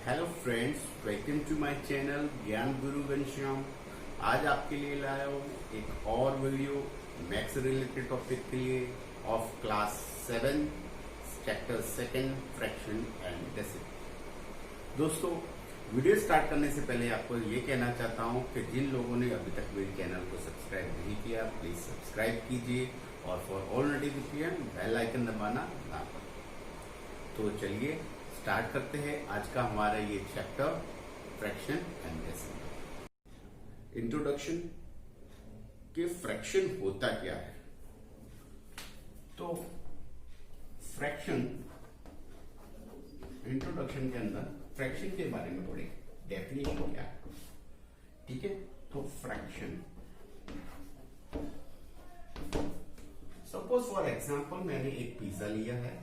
Hello friends, welcome to my channel Gyan Guru Ghanshyam. आज आपके लिए लाया हूँ एक और वीडियो मैथ्स रिलेटेड टॉपिक के लिए of class 7 chapter 2 fraction and decimal. दोस्तों, वीडियो स्टार्ट करने से पहले आपको ये कहना चाहता हूँ कि जिन लोगों ने अभी तक मेरे चैनल को सब्सक्राइब नहीं किया, प्लीज सब्सक्राइब कीजिए और for all notification bell icon दबाना ना भूलें। तो चलिए स्टार्ट करते हैं आज का हमारा ये chapter fraction and decimal. Introduction के फ्रैक्शन होता क्या है। तो फ्रैक्शन इंट्रोडक्शन के अंदर फ्रैक्शन के बारे में थोड़ी डेफिनेशन क्या है, ठीक है। तो फ्रैक्शन, सपोज फॉर एग्जांपल मैंने एक पिज्जा लिया है।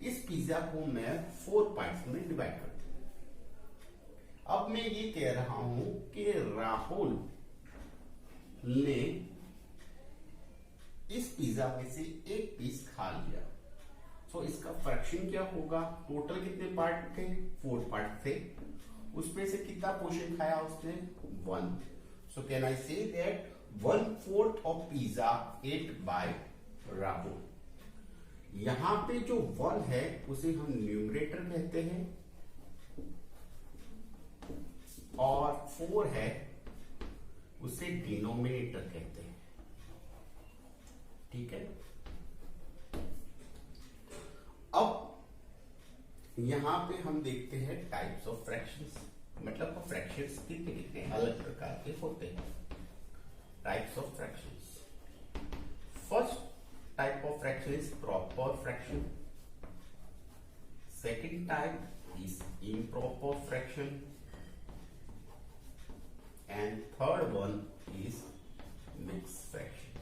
इस पिज्जा को मैं 4 पार्ट्स में डिवाइड कर दूं। अब मैं ये कह रहा हूं कि राहुल ने इस पिज्जा में से एक पीस खा लिया। तो इसका फ्रैक्शन क्या होगा? टोटल कितने पार्ट थे? 4 पार्ट थे। उसमें से कितना पोर्शन खाया उसने? 1। सो can I say that 1/4 of pizza ate by Rahul. यहां पे जो 1 है उसे हम न्यूमरेटर कहते हैं और 4 है उसे डिनोमिनेटर कहते हैं, ठीक है। अब यहां पे हम देखते हैं टाइप्स ऑफ फ्रैक्शंस, मतलब फ्रैक्शंस कितने कितने अलग प्रकार के होते हैं। Types of fractions, first type of fraction is proper fraction. Second type is improper fraction, and third one is mixed fraction,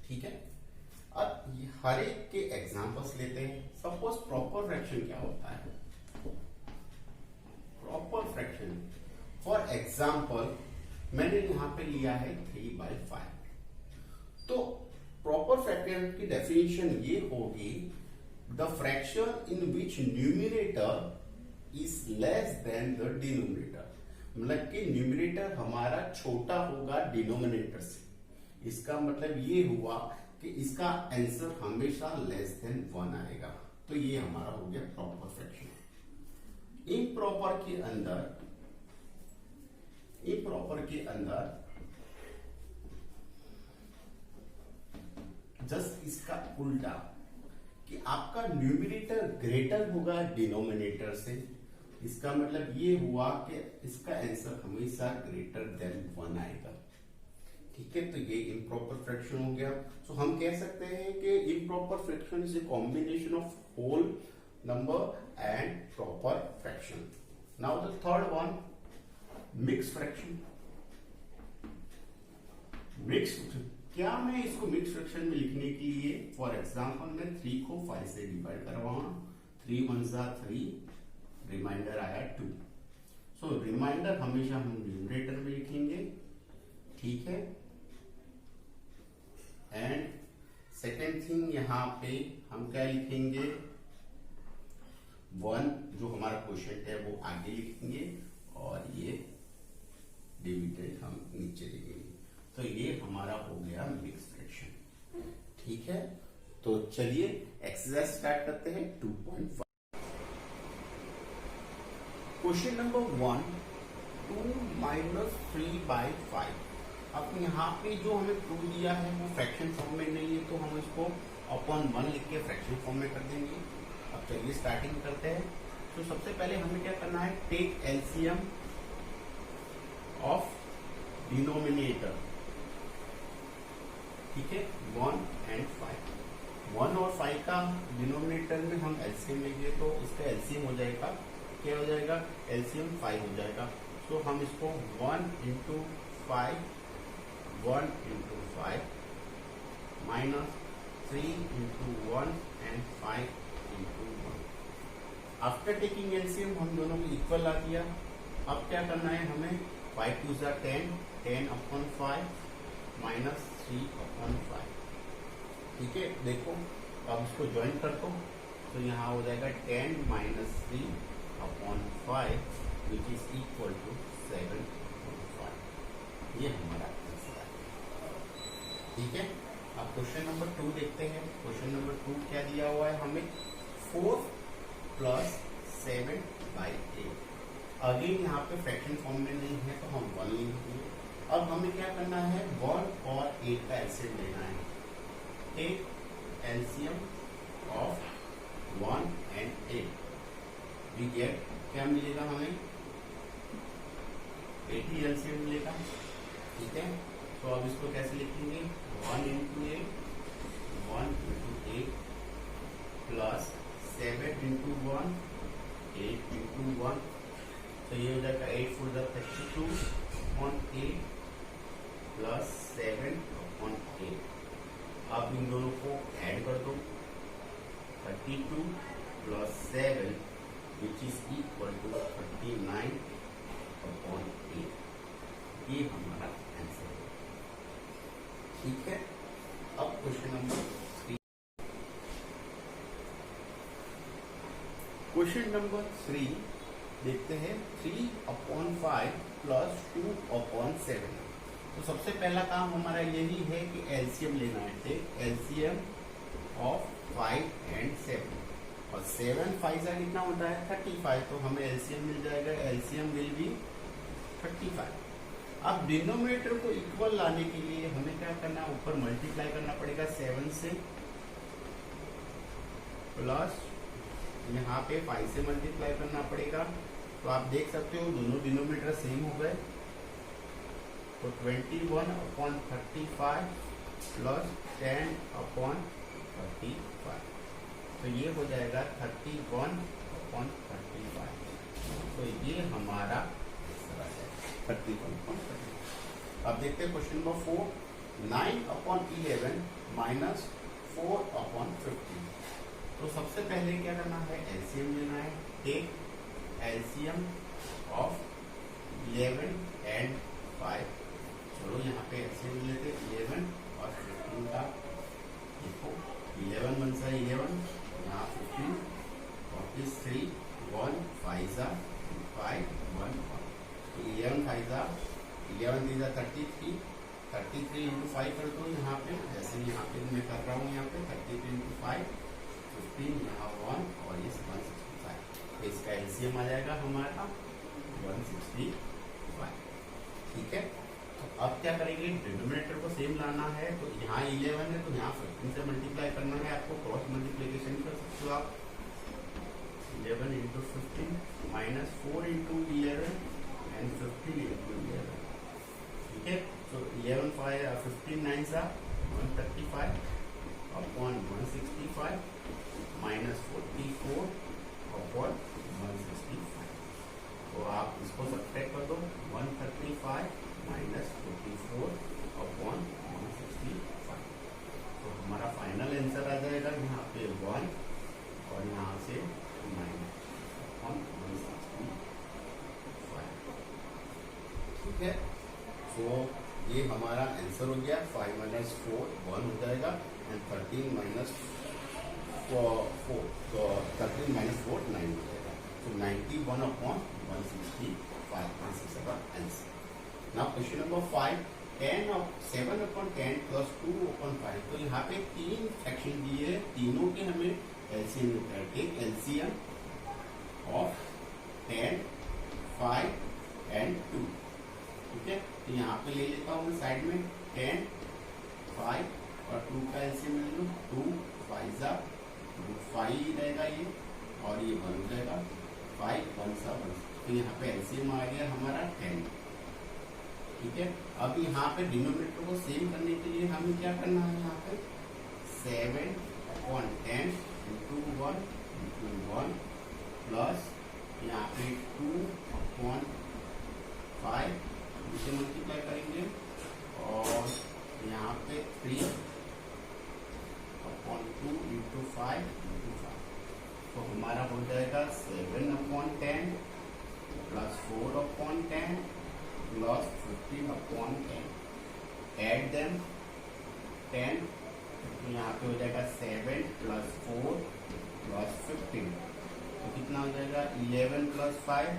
ठीक है। अब हर एक के एग्जांपल्स लेते हैं। सपोज प्रॉपर फ्रैक्शन क्या होता है? प्रॉपर फ्रैक्शन फॉर एग्जांपल मैंने यहां पे लिया है 3/5। तो प्रॉपर फ्रैक्शन की डेफिनेशन ये होगी, the fraction in which numerator is less than the denominator. मतलब कि न्यूमरेटर हमारा छोटा होगा डिनोमिनेटर से। इसका मतलब ये हुआ कि इसका आंसर हमेशा लेस देन 1 आएगा। तो ये हमारा हो गया प्रॉपर फ्रैक्शन। इम्प्रॉपर के अंदर जस्ट इसका उल्टा, कि आपका न्यूमरेटर ग्रेटर होगा डिनोमिनेटर से। इसका मतलब ये हुआ कि इसका आंसर हमेशा ग्रेटर देन 1 आएगा, ठीक है। तो ये इम्प्रॉपर फ्रैक्शन हो गया। तो हम कह सकते हैं कि improper fraction is a combination of whole number and proper fraction. Now the third one, mix fraction. क्या मैं इसको मिक्स फ्रैक्शन में लिखने के लिए फॉर एग्जांपल मैं 3 को 5 से डिवाइड करवाऊंगा। 3 1 जा 3, रिमाइंडर आया 2। सो रिमाइंडर हमेशा हम न्यूमरेटर में लिखेंगे, ठीक है। एंड सेकेंड थिंग, यहां पे हम क्या लिखेंगे? 1 जो हमारा क्वेश्चन है वो आगे लिखेंगे और ये डिविडेंड हम नीचे लिखेंगे। तो ये हमारा हो गया मिक्स फ्रैक्शन, ठीक है। तो चलिए एक्सरसाइज स्टार्ट करते हैं 2.5। Question number 1, 2 - 3/5। अब यहाँ पे जो हमें प्रूव दिया है वो फ्रैक्शन फॉर्म में नहीं है, तो हम इसको अपॉन 1 लिख के फ्रैक्शन फॉर्म में कर देंगे। अब चलिए स्टार्टिंग करते हैं। तो सबसे पहले हमें क्या करना है? टेक एलसीएम ऑफ डिनोमिनेटर, ठीक है। 1 और 5। 1 और 5 का डिनोमिनेटर में हम एलसीएम लेंगे तो इसका एलसीएम हो जाएगा, क्या हो जाएगा? एलसीएम 5 हो जाएगा। तो हम इसको 1 × 5 minus 3 × 1 and 5 × 1। After taking LCM हम दोनों को इक्वल ला दिया। अब क्या करना है हमें? 5 2 जा 10, 10/5 माइनस 3/5, ठीक है। देखो अब इसको ज्वाइन कर दो। तो यहाँ हो जाएगा 10 minus 3 upon 5 which is equal to 7.5। ये हमारा आंसर है। ठीक है, अब क्वेश्चन नंबर 2 देखते हैं। क्वेश्चन नंबर 2 क्या दिया हुआ है हमें, 4 प्लस 7/8। अगेन यहाँ पे फ्रैक्शन फॉर्म में नहीं है तो हम 1 लिखेंगे। अब हमें क्या करना है, 1 और 8 का एलसीएम लेना है। Take LCM of 1 and 8, we get क्या मिलेगा हमें, 80 एलसीएम मिलेगा। ठीक है, तो अब इसको कैसे लिखेंगे, 1 into 8, 1 into 8 plus 7 into 1, 8 into 1, तो ये हो जाएगा 8 4 32 upon 8 प्लस 7 upon 8। अब इन दोनों को ऐड कर दो, 32 plus 7 which is equal to 39 upon 8। ये हमारा आंसर है। ठीक है, अब क्वेश्चन नंबर 3। क्वेश्चन नंबर 3 देखते हैं, 3/5 प्लस 2/7। तो सबसे पहला काम हमारा यही है कि एलसीएम लेना है। टेक एलसीएम ऑफ 5 and 7, और 7 5 का कितना होता है 35, तो हमें एलसीएम मिल जाएगा, एलसीएम विल बी 35। अब डिनोमिनेटर को इक्वल लाने के लिए हमें क्या करना है, ऊपर मल्टीप्लाई करना पड़ेगा 7 से, प्लस यहाँ पे 5 से मल्टीप्लाई करना पड़ेगा। तो आप देख सकते हो दोनों डिनोमिनेटर सेम हो गए, तो 21/35 प्लस 10/35, तो ये हो जाएगा 31/35। तो ये हमारा आंसर है 31/35। अब देखते हैं क्वेश्चन नंबर 4, 9/11 माइनस 4/15। तो सबसे पहले क्या करना है, एलसीएम लेना है। Take LCM of 11 and 5। चलो यहाँ पे एलसीएम लेते, 11 और 15 का। देखो 11 × 11, यहाँ 15 और 3 1 5 5 1 1, 11 5 11 3 33, 33 into 5 कर दो यहाँ पे, जैसे यहाँ पे मैं कर रहा हूँ, यहाँ पे 33 into 5 15, यहाँ 1 और ये 165। तो इसका एलसीएम आ जाएगा हमारा 165। ठीक है, तो अब क्या करेंगे, डिनोमिनेटर को सेम लाना है। तो यहाँ 11 है तो यहाँ 15 से मल्टीप्लाई करना है आपको, क्रॉस मल्टीप्लीकेशन कर सकते हो आप। 11 into 15 minus 4 into 11 and 15 into 11। ठीक है, तो 11 5 15 9 135 upon 165 माइनस 44 upon 165। तो आप इसको सब्ट्रैक्ट कर दो, 135 माइनस 44 अपॉन 165। तो हमारा फाइनल आंसर आ जाएगा यहाँ पे 1 और यहाँ से माइनस अपॉन 165। ठीक है, तो ये हमारा आंसर हो गया। 5 - 4 1 हो जाएगा, एंड 13 - 4 तो 13 - 4 9 हो जाएगा। तो 91/165 is our answer. Now question number 5, 7/10 plus 2/5। तो यहाँ पे 3 फ्रैक्शन दिए, तीनों के हमें एलसीएम लेना है। Take LCM of 10, 5 and 2। ठीक है, तो यहाँ पे ले लेता हूँ मैं साइड में 10, 5 और 2 का एलसीएम ले लूँ। 2 5 रहेगा ये, और ये 1 हो जाएगा, 5 1 सा 1। तो यहाँ पे एलसीएम आ गया हमारा 10। ठीक है, अब यहाँ पे डिनोमिनेटर को सेम करने के लिए हमें क्या करना है, यहाँ पे 7/10 into 1 into 1 प्लस यहाँ पे 2/5 इसे मल्टीप्लाई करेंगे, और यहाँ पे 3/2 into 5 into 5। तो हमारा हो जाएगा 7/10 प्लस 4/10 प्लस 15/10। एड देम 10, यहाँ पे हो जाएगा 7 + 4 प्लस 15, तो कितना हो जाएगा 11 plus 5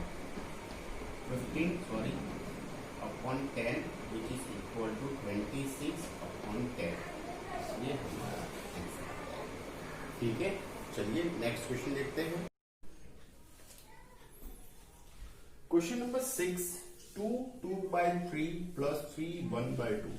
15 sorry upon 10 which is equal to 26 upon 10। ये हमारा आंसर है। ठीक है, चलिए नेक्स्ट क्वेश्चन देखते हैं। क्वेश्चन नंबर 6, 2/3 प्लस 3/1/2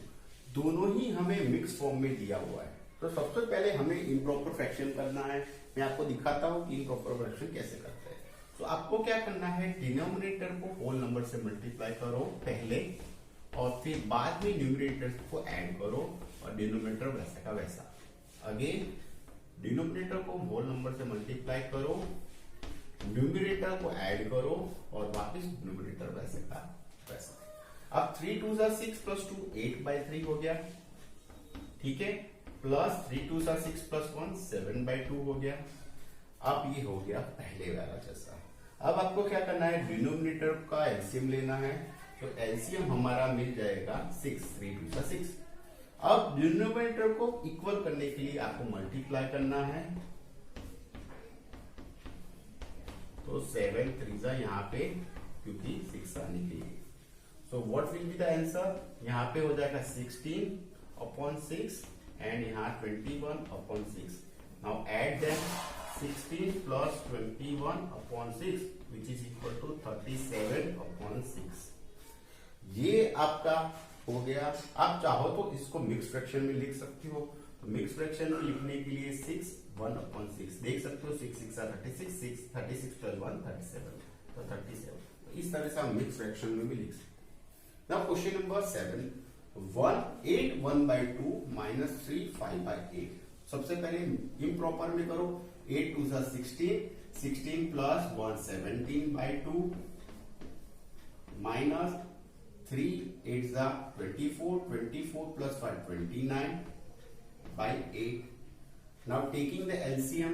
दोनों ही हमें मिक्स फॉर्म में दिया हुआ है। तो सबसे पहले हमें इम्प्रॉपर फ्रैक्शन करना है। मैं आपको दिखाता हूं कि इम्प्रॉपर फ्रैक्शन कैसे करते हैं। तो आपको क्या करना है, डिनोमिनेटर को होल नंबर से मल्टीप्लाई करो पहले, और फिर बाद में न्यूमरेटर को ऐड करो और डिनोमिनेटर वैसा का वैसा। अगेन डिनोमिनेटर को होल नंबर से मल्टीप्लाई करो, न्यूमरेटर को ऐड करो और वापस न्यूमरेटर वैसे का वैसा। अब 3 2 6 प्लस 2 8/3 हो गया। ठीक है, प्लस 3 2 6 प्लस 1 7/2 हो गया। अब ये हो गया पहले वाला जैसा। अब आपको क्या करना है, डिनोमिनेटर का एलसीएम लेना है। तो एलसीएम हमारा मिल जाएगा 6, 3 2 6। अब डिनोमिनेटर को इक्वल करने के लिए आपको मल्टीप्लाई करना है। तो 7 3 यहाँ पे, क्योंकि 6 आने के लिए। So what will be the answer, यहाँ पे हो जाएगा 16/6 एंड यहाँ 21/6। Now add them, 16 plus 21/6 which is equal to 37/6। ये आपका हो गया। आप चाहो तो इसको मिक्स फ्रैक्शन में लिख सकते हो। तो मिक्स फ्रैक्शन में लिखने के लिए 6 1/6 देख सकते हो। 6 6 36, 36 प्लस 1 37, तो 37। तो इस तरह से हम मिक्स फ्रैक्शन में भी लिख सकते हैं। Now question number 7, 8 1/2 minus 3 5/8। सबसे पहले इम्प्रॉपर में करो। 8 2 16, 16 plus 1 17/2 minus 3 8 24, 24 plus 5 29/8। Now taking the LCM,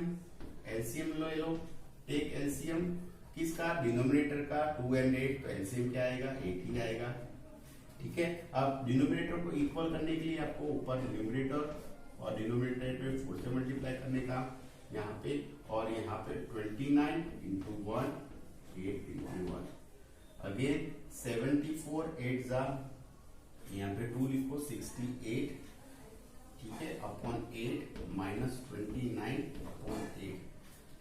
LCM ले लो। टेक एलसीएम किसका, डिनोमिनेटर का। 2 and 8, तो एलसीएम क्या आएगा, 8 ही आएगा। ठीक है, अब डिनोमिनेटर को इक्वल करने के लिए आपको ऊपर न्यूमरेटर और डिनोमिनेटर पे 4 से मल्टीप्लाई करने का यहाँ पे, और यहाँ पे 29 into 1 8 into 1। अगेन 74 8 यहाँ पे 2 लिखो 68। ठीक है, अपॉन 8 माइनस 29/8।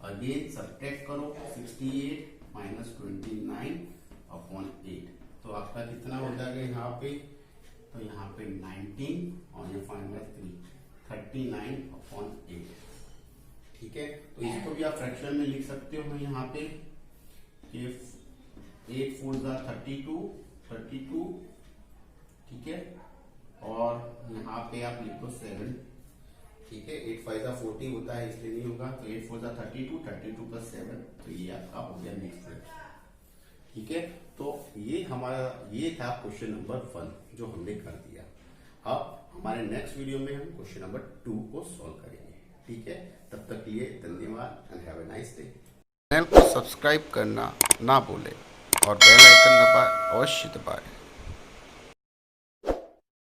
अगेन सब्ट्रैक्ट करो, 68 माइनस 29/8। तो आपका कितना हो जाएगा यहाँ पे, तो यहाँ पे 19 और ये फाइनल 39/8। ठीक है, तो इसको भी आप फ्रैक्शन में लिख सकते हो यहाँ पे कि 8 4 32। ठीक है, और यहाँ पे आप लिखो 7। ठीक है, 8 5 40 होता है, इसलिए नहीं होगा। तो 8 4 32 प्लस 7, तो ये आपका हो गया मिक्स फ्रैक्शन। ठीक है, तो ये हमारा ये था क्वेश्चन नंबर 1 जो हमने कर दिया। अब हमारे नेक्स्ट वीडियो में हम क्वेश्चन नंबर 2 को सॉल्व करेंगे। ठीक है, तब तक के लिए धन्यवाद and have a nice day. Channel को सब्सक्राइब करना ना भूलें और बेल आइकन दबाएं, अवश्य दबाएं।